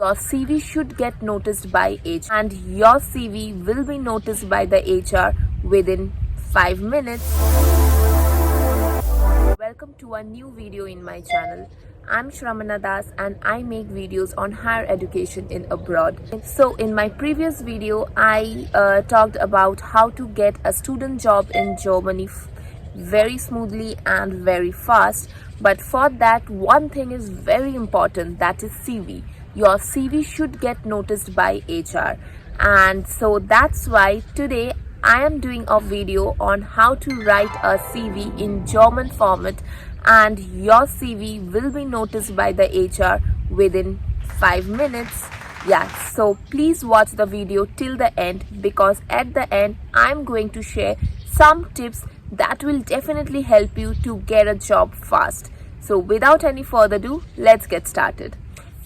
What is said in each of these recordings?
Your CV should get noticed by HR, and your CV will be noticed by the HR within 5 minutes. Welcome to a new video in my channel. I'm Sramana and I make videos on higher education in abroad. So in my previous video, I talked about how to get a student job in Germany very smoothly and very fast. But for that, one thing is very important, that is CV. Your CV should get noticed by HR, and so that's why today I am doing a video on how to write a CV in German format, and your CV will be noticed by the HR within 5 minutes. Yeah, so please watch the video till the end, because at the end I'm going to share some tips that will definitely help you to get a job fast. So without any further ado, let's get started.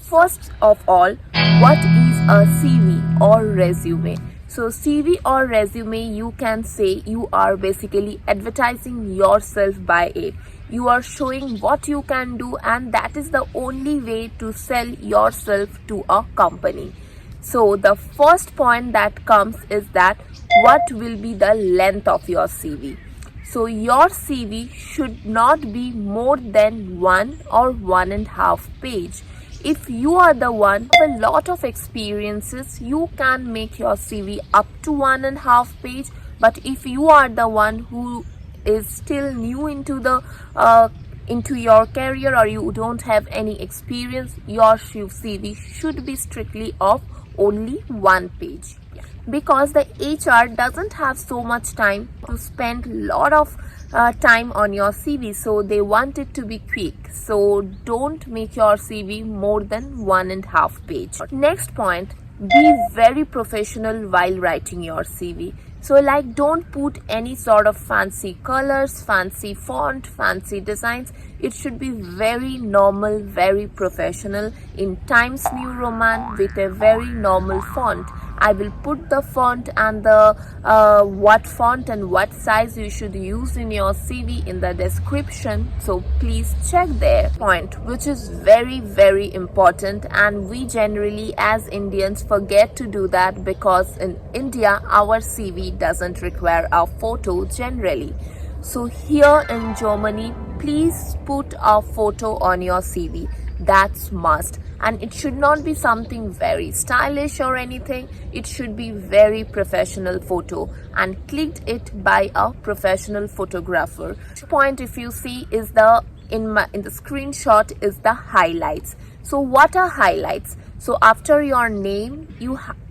First of all, what is a CV or resume? So CV or resume, you can say you are basically advertising yourself by it. You are showing what you can do, and that is the only way to sell yourself to a company. So the first point that comes is that what will be the length of your CV? So your CV should not be more than 1 or 1.5 page. If you are the one with a lot of experiences, you can make your CV up to 1.5 page. But if you are the one who is still new into your career, or you don't have any experience, your CV should be strictly of only 1 page. Because the HR doesn't have so much time to spend a lot of time on your CV, so they want it to be quick. So don't make your CV more than 1.5 page. Next point, be very professional while writing your CV. So like, don't put any sort of fancy colors, fancy font, fancy designs. It should be very normal, very professional in Times New Roman with a very normal font. I will put the font and the what font and what size you should use in your CV in the description, so please check there. Point which is very, very important, and we generally as Indians forget to do that, because in India our CV doesn't require a photo generally. So here in Germany, please put a photo on your CV. That's must, and it should not be something very stylish or anything. It should be very professional photo, and clicked it by a professional photographer. Point, if you see, is in the screenshot is the highlights. So what are highlights? So after your name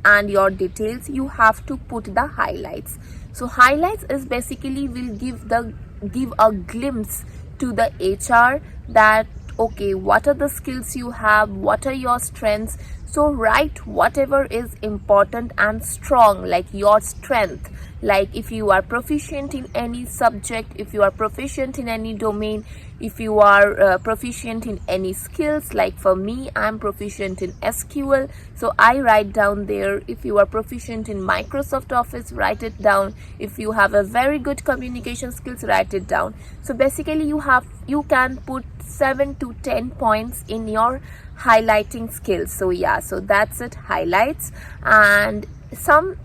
and your details, you have to put the highlights. So highlights is basically will give a glimpse to the HR that okay, what are the skills you have, what are your strengths. So write whatever is important and strong, like your strength. Like if you are proficient in any subject, if you are proficient in any domain, if you are proficient in any skills. Like for me, I'm proficient in SQL, so I write down there. If you are proficient in Microsoft Office, write it down. If you have a very good communication skills, write it down. So basically you can put 7 to 10 points in your highlighting skills. So yeah, so that's it, highlights. And some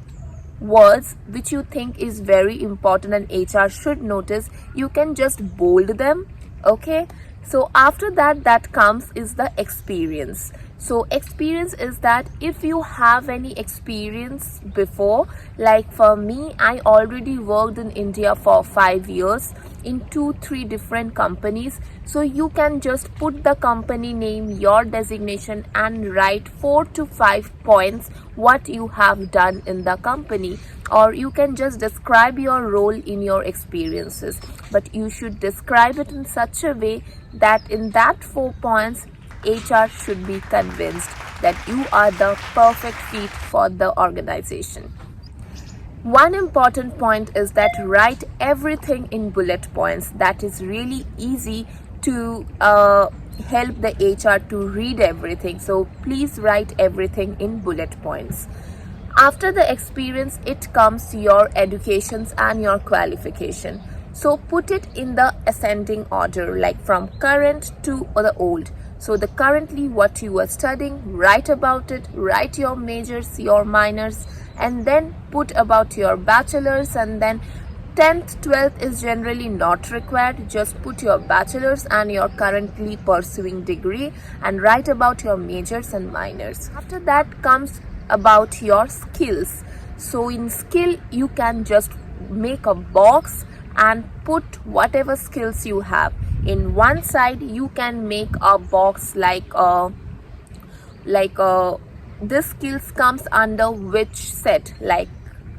words which you think is very important and HR should notice, you can just bold them. Okay, so after that comes is the experience. So experience is that if you have any experience before, like for me, I already worked in India for 5 years in 2-3 different companies. So you can just put the company name, your designation, and write 4 to 5 points what you have done in the company. Or you can just describe your role in your experiences, but you should describe it in such a way that in that 4 points HR should be convinced that you are the perfect fit for the organization. One important point is that write everything in bullet points. That is really easy to help the HR to read everything. So please write everything in bullet points. After the experience, it comes your educations and your qualification. So put it in the ascending order, like from current to the old. So the currently what you are studying, write about it, write your majors, your minors, and then put about your bachelor's, and then 10th 12th is generally not required. Just put your bachelor's and your currently pursuing degree and write about your majors and minors. After that comes about your skills. So in skill you can just make a box and put whatever skills you have. In one side you can make a box like this skills comes under which set. Like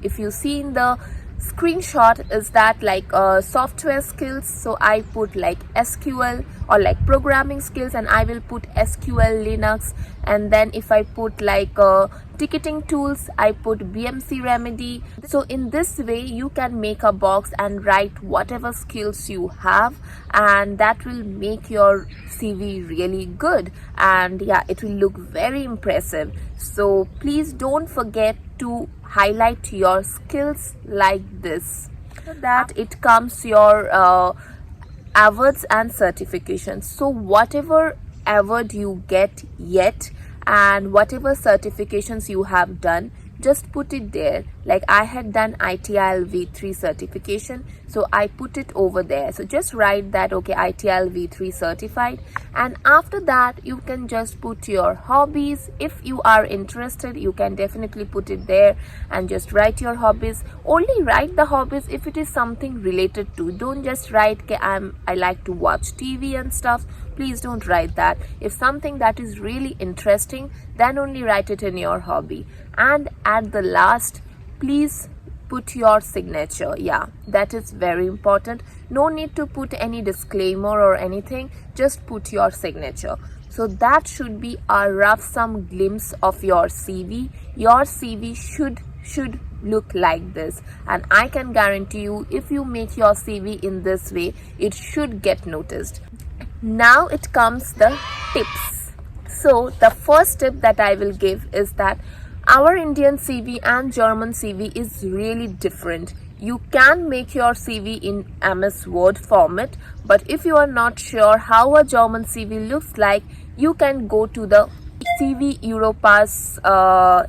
if you see in the screenshot, is that like software skills, so I put like SQL, or like programming skills and I will put SQL Linux. And then if I put like ticketing tools, I put BMC Remedy. So in this way you can make a box and write whatever skills you have, and that will make your CV really good, and yeah, it will look very impressive. So please don't forget to highlight your skills like this. After that it comes your awards and certifications. So whatever award you get yet and whatever certifications you have done, just put it there. Like I had done ITIL V3 certification, so I put it over there. So just write that, okay, ITIL V3 certified. And after that you can just put your hobbies. If you are interested, you can definitely put it there and just write your hobbies. Only write the hobbies if it is something related to. Don't just write I like to watch TV and stuff. Please don't write that. If something that is really interesting, then only write it in your hobby. And at the last, please put your signature. Yeah, that is very important. No need to put any disclaimer or anything, just put your signature. So that should be a rough some glimpse of your CV. Your CV should look like this, and I can guarantee you, if you make your CV in this way, it should get noticed. Now it comes the tips. So the first tip that I will give is that our Indian CV and German CV is really different. You can make your CV in MS Word format, but if you are not sure how a German CV looks like, you can go to the CV Europass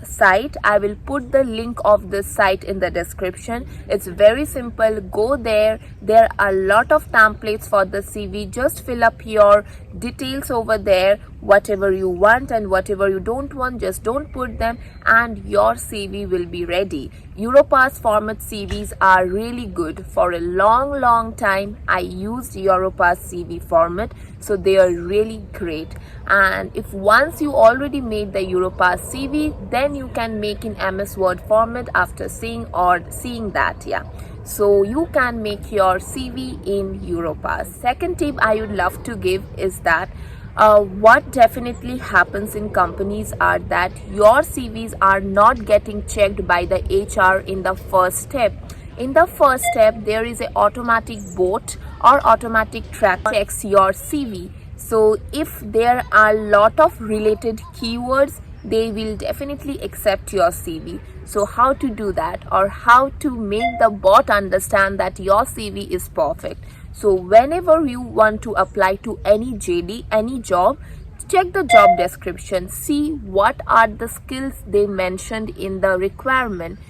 site. I will put the link of this site in the description. It's very simple. Go there. There are a lot of templates for the CV. Just fill up your details over there. Whatever you want and whatever you don't want, just don't put them, and your CV will be ready. Europass format CVs are really good. For a long time I used Europass CV format, so they are really great. And if once you already made the Europass CV, then you can make in MS Word format after seeing that. Yeah, so you can make your CV in Europass. Second tip I would love to give is that what definitely happens in companies are that your CVs are not getting checked by the HR in the first step. In the first step, there is an automatic bot or automatic track checks your CV. So if there are a lot of related keywords, they will definitely accept your CV. So how to do that, or how to make the bot understand that your CV is perfect? So whenever you want to apply to any JD, any job, check the job description, see what are the skills they mentioned in the requirement.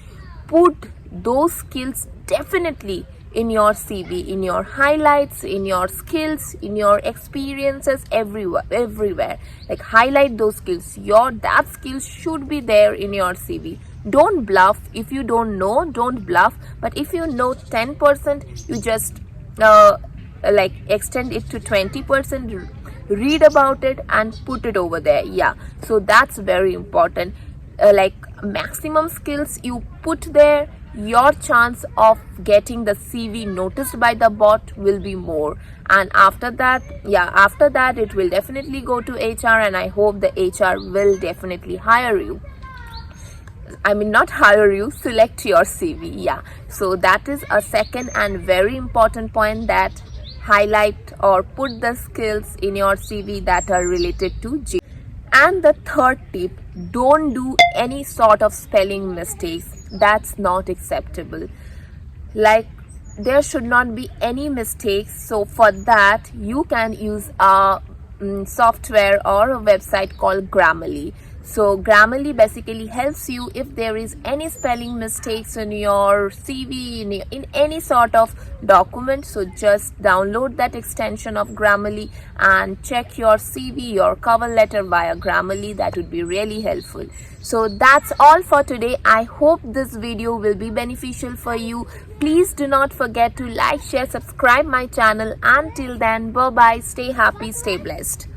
Put those skills definitely in your CV, in your highlights, in your skills, in your experiences, everywhere. Like highlight those skills. That skills should be there in your CV. Don't bluff. If you don't know, don't bluff. But if you know 10%, you just like extend it to 20%, read about it and put it over there. Yeah, so that's very important. Like maximum skills you put there, your chance of getting the CV noticed by the bot will be more. And after that it will definitely go to HR, and I hope the HR will definitely hire you. I mean, not hire you, select your CV. Yeah, so that is a second and very important point, that highlight or put the skills in your CV that are related to G. And the third tip, don't do any sort of spelling mistakes. That's not acceptable. Like there should not be any mistakes. So for that you can use a software or a website called Grammarly. So Grammarly basically helps you if there is any spelling mistakes in your CV, in any sort of document. So just download that extension of Grammarly and check your CV, your cover letter via Grammarly. That would be really helpful. So that's all for today. I hope this video will be beneficial for you. Please do not forget to like, share, subscribe my channel. Until then, bye bye. Stay happy, stay blessed.